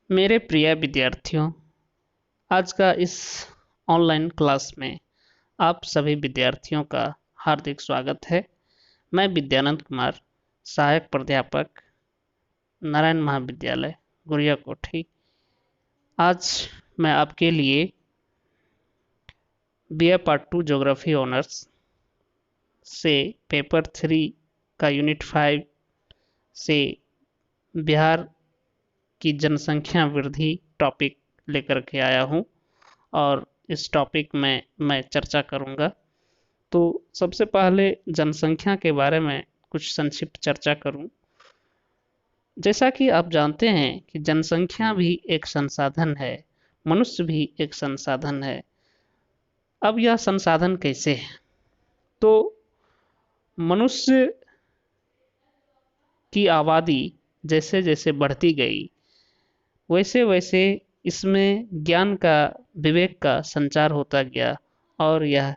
मेरे प्रिय विद्यार्थियों, आज का इस ऑनलाइन क्लास में आप सभी विद्यार्थियों का हार्दिक स्वागत है। मैं विद्यानंद कुमार, सहायक प्राध्यापक, नारायण महाविद्यालय, गुड़िया कोठी। आज मैं आपके लिए BA पार्ट 2 ज्योग्राफी ऑनर्स से पेपर 3 का यूनिट 5 से बिहार की जनसंख्या वृद्धि टॉपिक लेकर के आया हूँ और इस टॉपिक में मैं चर्चा करूँगा। तो सबसे पहले जनसंख्या के बारे में कुछ संक्षिप्त चर्चा करूं। जैसा कि आप जानते हैं कि जनसंख्या भी एक संसाधन है, मनुष्य भी एक संसाधन है। अब यह संसाधन कैसे है? तो मनुष्य की आबादी जैसे जैसे बढ़ती गई, वैसे वैसे इसमें ज्ञान का, विवेक का संचार होता गया और यह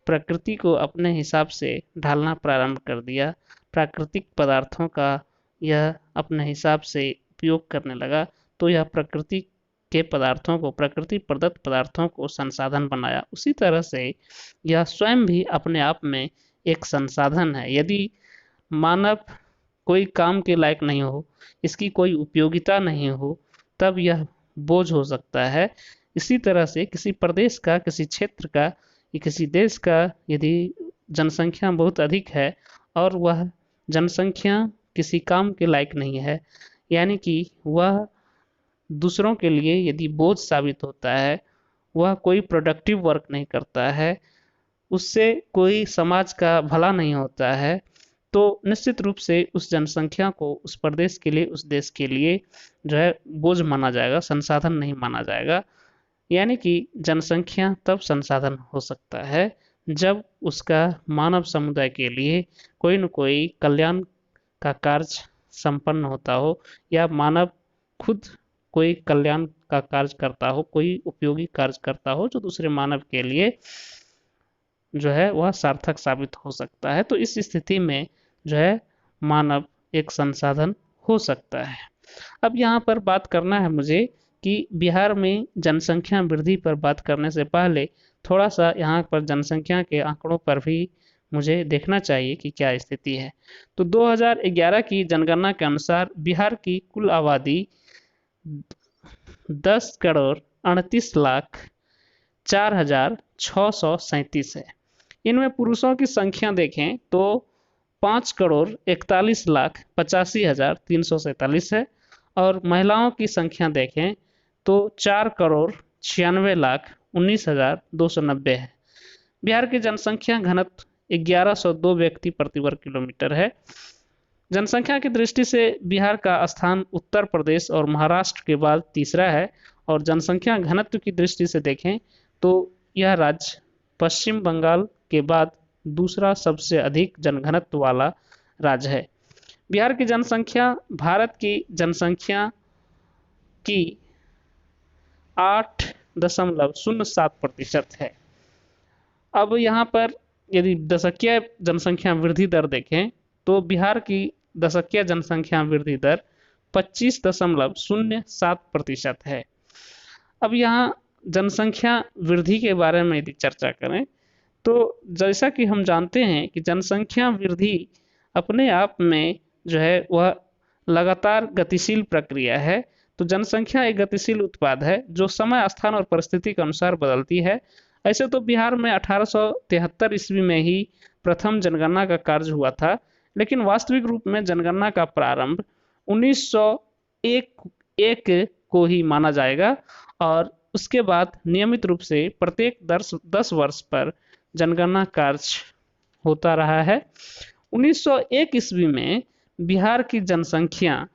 प्रकृति को अपने हिसाब से ढालना प्रारंभ कर दिया। प्राकृतिक पदार्थों का यह अपने हिसाब से उपयोग करने लगा, तो यह प्रकृति के पदार्थों को, प्रकृति प्रदत्त पदार्थों को संसाधन बनाया। उसी तरह से यह स्वयं भी अपने आप में एक संसाधन है। यदि मानव कोई काम के लायक नहीं हो, इसकी कोई उपयोगिता नहीं हो, तब यह बोझ हो सकता है। इसी तरह से किसी प्रदेश का, किसी क्षेत्र का या किसी देश का यदि जनसंख्या बहुत अधिक है और वह जनसंख्या किसी काम के लायक नहीं है, यानी कि वह दूसरों के लिए यदि बोझ साबित होता है, वह कोई प्रोडक्टिव वर्क नहीं करता है, उससे कोई समाज का भला नहीं होता है, तो निश्चित रूप से उस जनसंख्या को उस प्रदेश के लिए, उस देश के लिए जो है बोझ माना जाएगा, संसाधन नहीं माना जाएगा। यानी कि जनसंख्या तब संसाधन हो सकता है जब उसका मानव समुदाय के लिए कोई न कोई कल्याण का कार्य संपन्न होता हो, या मानव खुद कोई कल्याण का कार्य करता हो, कोई उपयोगी कार्य करता हो जो दूसरे मानव के लिए जो है वह सार्थक साबित हो सकता है। तो इस स्थिति में जो है मानव एक संसाधन हो सकता है। अब यहाँ पर बात करना है मुझे कि बिहार में जनसंख्या वृद्धि पर बात करने से पहले थोड़ा सा यहाँ पर जनसंख्या के आंकड़ों पर भी मुझे देखना चाहिए कि क्या स्थिति है। तो 2011 की जनगणना के अनुसार बिहार की कुल आबादी 10,38,04,637 है। इनमें पुरुषों की संख्या देखें तो 5,41,85,347 है और महिलाओं की संख्या देखें तो 4,96,19,290 है। बिहार की जनसंख्या घनत्व 1102 व्यक्ति प्रति वर्ग किलोमीटर है। जनसंख्या की दृष्टि से बिहार का स्थान उत्तर प्रदेश और महाराष्ट्र के बाद तीसरा है, और जनसंख्या घनत्व की दृष्टि से देखें तो यह राज्य पश्चिम बंगाल के बाद दूसरा सबसे अधिक जनघनत्व वाला राज्य है। बिहार की जनसंख्या भारत की जनसंख्या की 8.07% है। अब यहाँ पर यदि दशकीय जनसंख्या वृद्धि दर देखें तो बिहार की दशकीय जनसंख्या वृद्धि दर 25.07% है। अब यहाँ जनसंख्या वृद्धि के बारे में यदि चर्चा करें तो जैसा कि हम जानते हैं कि जनसंख्या वृद्धि अपने आप में जो है वह लगातार गतिशील प्रक्रिया है। तो जनसंख्या एक गतिशील उत्पाद है जो समय, स्थान और परिस्थिति के अनुसार बदलती है। ऐसे तो बिहार में 1873 ईस्वी में ही प्रथम जनगणना का कार्य हुआ था, लेकिन वास्तविक रूप में जनगणना का प्रारंभ 1901 को ही माना जाएगा और उसके बाद नियमित रूप से प्रत्येक 10 वर्ष पर जनगणना कार्य होता रहा है। 1901 ईस्वी में बिहार की जनसंख्या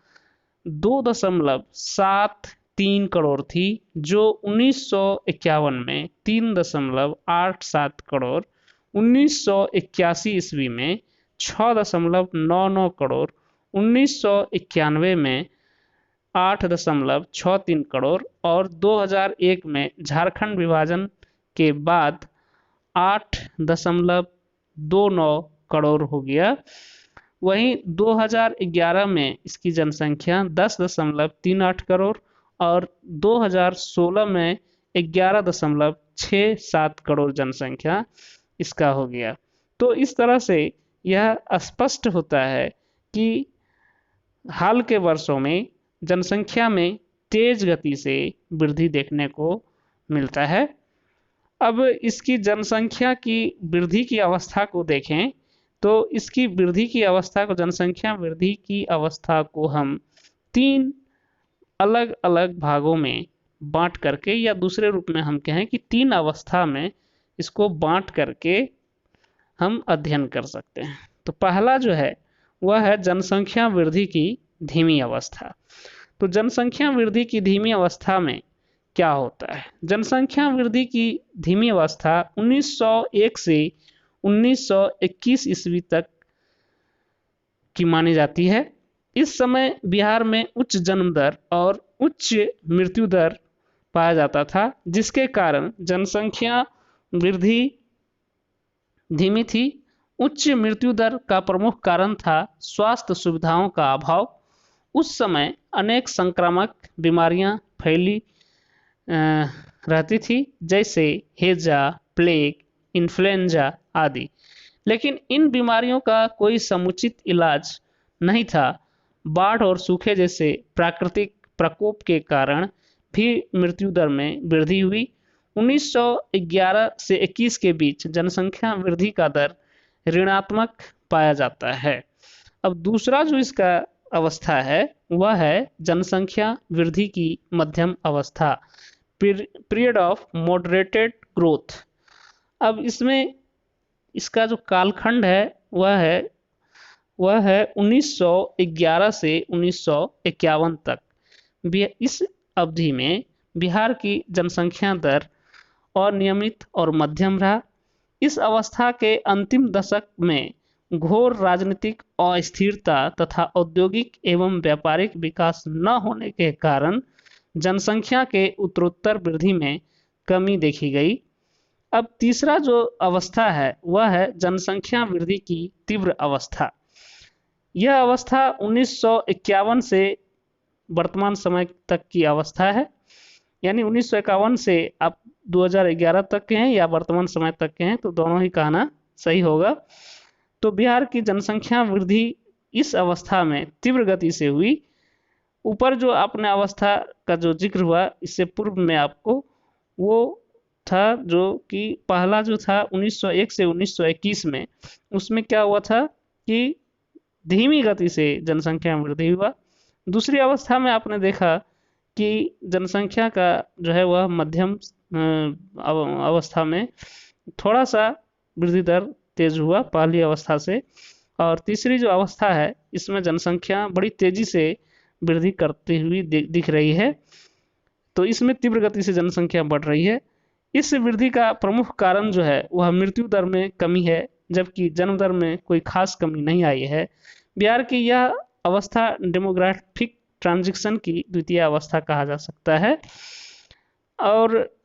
2.73 करोड़ थी, जो 1951 में 3.87 करोड़, 1981 ईस्वी में 6.99 करोड़, 1991 में 8.63 करोड़ और 2001 में झारखंड विभाजन के बाद 8.29 करोड़ हो गया। वहीं 2011 में इसकी जनसंख्या 10.38 करोड़ और 2016 में 11.67 करोड़ जनसंख्या इसका हो गया। तो इस तरह से यह स्पष्ट होता है कि हाल के वर्षों में जनसंख्या में तेज गति से वृद्धि देखने को मिलता है। अब इसकी जनसंख्या की वृद्धि की अवस्था को देखें तो इसकी वृद्धि की अवस्था को जनसंख्या वृद्धि की अवस्था को हम 3 अलग अलग भागों में बांट करके, या दूसरे रूप में हम कहें कि 3 अवस्था में इसको बांट करके हम अध्ययन कर सकते हैं। तो पहला जो है वह है जनसंख्या वृद्धि की धीमी अवस्था। तो जनसंख्या वृद्धि की धीमी अवस्था में क्या होता है? जनसंख्या वृद्धि की धीमी अवस्था 1901 से 1921 ईस्वी तक की मानी जाती है। इस समय बिहार में उच्च जन्म दर और उच्च मृत्यु दर पाया जाता था, जिसके कारण जनसंख्या वृद्धि धीमी थी। उच्च मृत्यु दर का प्रमुख कारण था स्वास्थ्य सुविधाओं का अभाव। उस समय अनेक संक्रामक बीमारियां फैली रहती थी, जैसे हैजा, प्लेग, इन्फ्लुएंजा आदि। लेकिन इन बीमारियों का कोई समुचित इलाज नहीं था। बाढ़ और सूखे जैसे प्राकृतिक प्रकोप के कारण भी मृत्यु दर में वृद्धि हुई। 1911 से 21 के बीच जनसंख्या वृद्धि का दर ऋणात्मक पाया जाता है। अब दूसरा जो इसका अवस्था है वह है जनसंख्या वृद्धि की मध्यम अवस्था, पीरियड ऑफ मॉडरेटेड ग्रोथ। अब इसमें इसका जो कालखंड है वह है 1911 से 1951 तक। इस अवधि में बिहार की जनसंख्या दर अनियमित और मध्यम रहा। इस अवस्था के अंतिम दशक में घोर राजनीतिक अस्थिरता तथा औद्योगिक एवं व्यापारिक विकास न होने के कारण जनसंख्या के उत्तरोत्तर वृद्धि में कमी देखी गई। अब तीसरा जो अवस्था है वह है जनसंख्या वृद्धि की तीव्र अवस्था। यह अवस्था 1951 से वर्तमान समय तक की अवस्था है, यानी 1951 से आप 2011 तक के हैं या वर्तमान समय तक के हैं, तो दोनों ही कहना सही होगा। तो बिहार की जनसंख्या वृद्धि इस अवस्था में तीव्र गति से हुई। ऊपर जो आपने अवस्था का जो जिक्र हुआ इससे पूर्व में आपको वो था जो कि पहला जो था 1901 से 1921 में, उसमें क्या हुआ था कि धीमी गति से जनसंख्या वृद्धि हुआ। दूसरी अवस्था में आपने देखा कि जनसंख्या का जो है वह मध्यम अवस्था में थोड़ा सा वृद्धि दर तेज हुआ पहली अवस्था से। और तीसरी जो अवस्था है इसमें जनसंख्या बड़ी तेजी से वृद्धि करती हुई दिख रही है। तो इसमें तीव्र गति से जनसंख्या बढ़ रही है। इस वृद्धि का प्रमुख कारण जो है वह मृत्यु दर में कमी है, जबकि जन्म दर में कोई खास कमी नहीं आई है। बिहार की यह अवस्था डेमोग्राफिक ट्रांजिशन की द्वितीय अवस्था कहा जा सकता है। और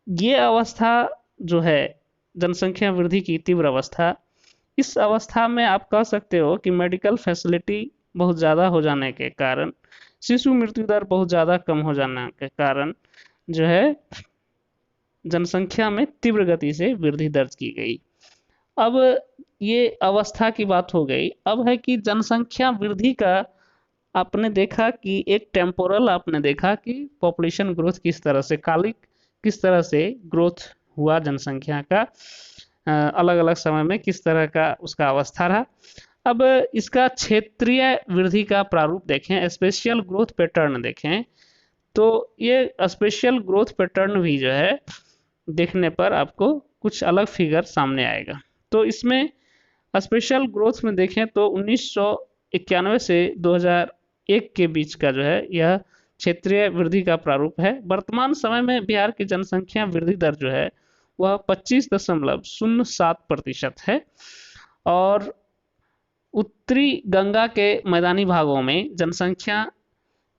ये अवस्था जो है जनसंख्या वृद्धि की तीव्र अवस्था, इस अवस्था में आप कह सकते हो कि मेडिकल फैसिलिटी बहुत ज़्यादा हो जाने के कारण, शिशु मृत्यु दर बहुत ज़्यादा कम हो जाने के कारण जो है जनसंख्या में तीव्र गति से वृद्धि दर्ज की गई। अब ये अवस्था की बात हो गई। अब है कि जनसंख्या वृद्धि का आपने देखा कि एक टेम्पोरल आपने देखा कि पॉपुलेशन ग्रोथ किस तरह से, कालिक किस तरह से ग्रोथ हुआ जनसंख्या का, अलग अलग समय में किस तरह का उसका अवस्था रहा। अब इसका क्षेत्रीय वृद्धि का प्रारूप देखें, स्पेशियल ग्रोथ पैटर्न देखें, तो ये स्पेशियल ग्रोथ पैटर्न भी जो है देखने पर आपको कुछ अलग फिगर सामने आएगा। तो इसमें स्पेशल ग्रोथ में देखें तो 1991 से 2001 के बीच का जो है यह क्षेत्रीय वृद्धि का प्रारूप है। वर्तमान समय में बिहार की जनसंख्या वृद्धि दर जो है वह 25.07% है। और उत्तरी गंगा के मैदानी भागों में जनसंख्या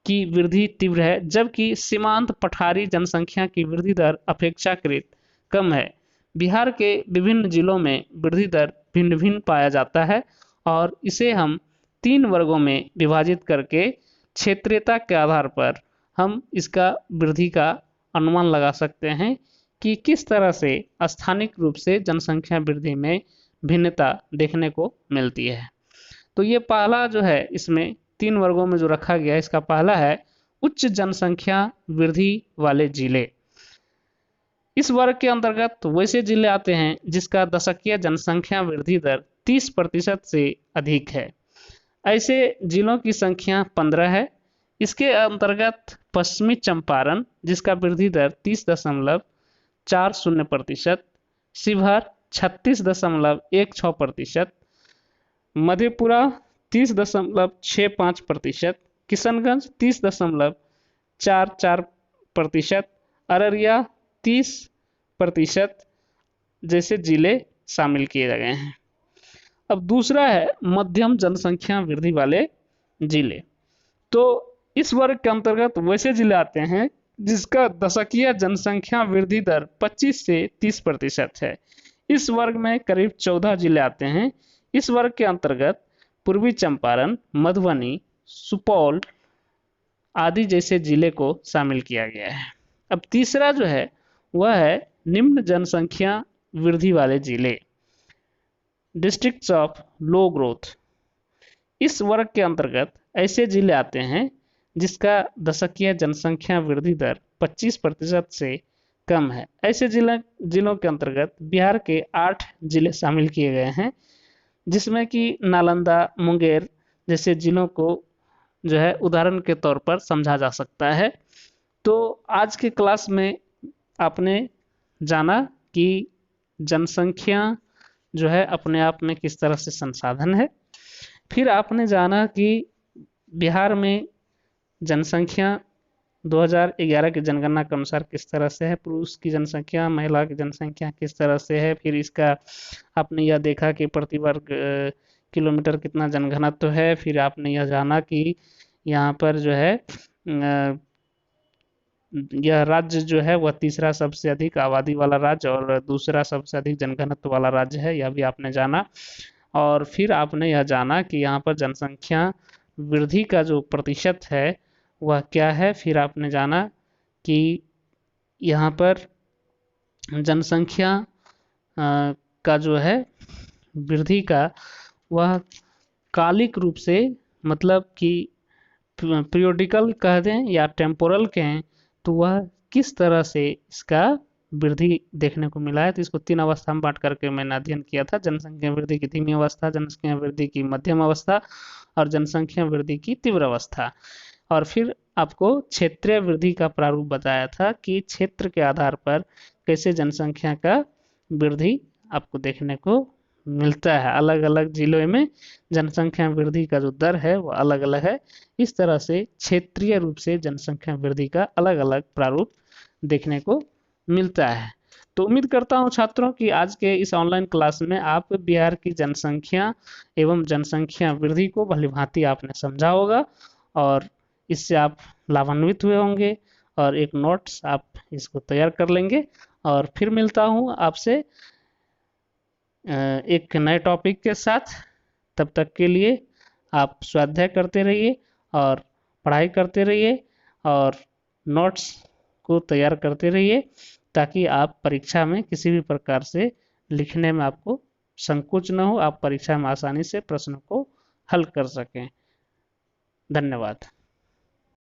की वृद्धि तीव्र है, जबकि सीमांत पठारी जनसंख्या की वृद्धि दर अपेक्षाकृत कम है। बिहार के विभिन्न जिलों में वृद्धि दर भिन्न भिन्न पाया जाता है और इसे हम 3 वर्गों में विभाजित करके क्षेत्रीयता के आधार पर हम इसका वृद्धि का अनुमान लगा सकते हैं कि किस तरह से स्थानिक रूप से जनसंख्या वृद्धि में भिन्नता देखने को मिलती है। तो ये पहला जो है, इसमें 3 वर्गों में जो रखा गया है, इसका पहला है उच्च जनसंख्या वृद्धि वाले जिले। इस वर्ग के अंतर्गत वैसे जिले आते हैं जिसका दशकीय जनसंख्या वृद्धि दर 30% से अधिक है। ऐसे जिलों की संख्या 15 है। इसके अंतर्गत पश्चिमी चंपारण, जिसका वृद्धि दर 30.40%, शिवहर 36.16%, मधेपुरा 30.65%, किशनगंज 30.44%, अररिया 30% जैसे जिले शामिल किए गए हैं। अब दूसरा है मध्यम जनसंख्या वृद्धि वाले जिले। तो इस वर्ग के अंतर्गत वैसे जिले आते हैं जिसका दशकीय जनसंख्या वृद्धि दर 25 से 30% है। इस वर्ग में करीब 14 जिले आते हैं। इस वर्ग के अंतर्गत पूर्वी चंपारण, मधुबनी, सुपौल आदि जैसे जिले को शामिल किया गया है। अब तीसरा जो है वह है निम्न जनसंख्या वृद्धि वाले जिले, डिस्ट्रिक्ट्स ऑफ लो ग्रोथ। इस वर्ग के अंतर्गत ऐसे जिले आते हैं जिसका दशकीय जनसंख्या वृद्धि दर 25% से कम है। ऐसे जिलों के अंतर्गत बिहार के 8 जिले शामिल किए गए हैं, जिसमें कि नालंदा, मुंगेर जैसे जिलों को जो है उदाहरण के तौर पर समझा जा सकता है। तो आज के क्लास में आपने जाना कि जनसंख्या जो है अपने आप में किस तरह से संसाधन है। फिर आपने जाना कि बिहार में जनसंख्या 2011 की जनगणना के अनुसार किस तरह से है, पुरुष की जनसंख्या, महिला की जनसंख्या किस तरह से है। फिर इसका आपने यह देखा कि प्रति वर्ग किलोमीटर कितना जनघनत्व है। फिर आपने यह जाना कि यहाँ पर जो है यह राज्य जो है वह तीसरा सबसे अधिक आबादी वाला राज्य और दूसरा सबसे अधिक जनघनत्व वाला राज्य है, यह भी आपने जाना। और फिर आपने यह जाना कि यहाँ पर जनसंख्या वृद्धि का जो प्रतिशत है वह क्या है। फिर आपने जाना कि यहाँ पर जनसंख्या का जो है वृद्धि का वह कालिक रूप से, मतलब कि पीरियोडिकल कह दें या टेम्पोरल कहें, तो वह किस तरह से इसका वृद्धि देखने को मिला है। तो इसको 3 अवस्था में बांट करके मैंने अध्ययन किया था: जनसंख्या वृद्धि की धीमी अवस्था, जनसंख्या वृद्धि की मध्यम अवस्था और जनसंख्या वृद्धि की तीव्र अवस्था। और फिर आपको क्षेत्रीय वृद्धि का प्रारूप बताया था कि क्षेत्र के आधार पर कैसे जनसंख्या का वृद्धि आपको देखने को मिलता है। अलग अलग जिलों में जनसंख्या वृद्धि का जो दर है वो अलग अलग है। इस तरह से क्षेत्रीय रूप से जनसंख्या वृद्धि का अलग अलग प्रारूप देखने को मिलता है। तो उम्मीद करता हूं छात्रों कि आज के इस ऑनलाइन क्लास में आप बिहार की जनसंख्या एवं जनसंख्या वृद्धि को भलीभांति आपने समझा होगा और इससे आप लाभान्वित हुए होंगे और एक नोट्स आप इसको तैयार कर लेंगे। और फिर मिलता हूं आपसे एक नए टॉपिक के साथ। तब तक के लिए आप स्वाध्याय करते रहिए और पढ़ाई करते रहिए और नोट्स को तैयार करते रहिए, ताकि आप परीक्षा में किसी भी प्रकार से लिखने में आपको संकोच न हो, आप परीक्षा में आसानी से प्रश्न को हल कर सकें। धन्यवाद।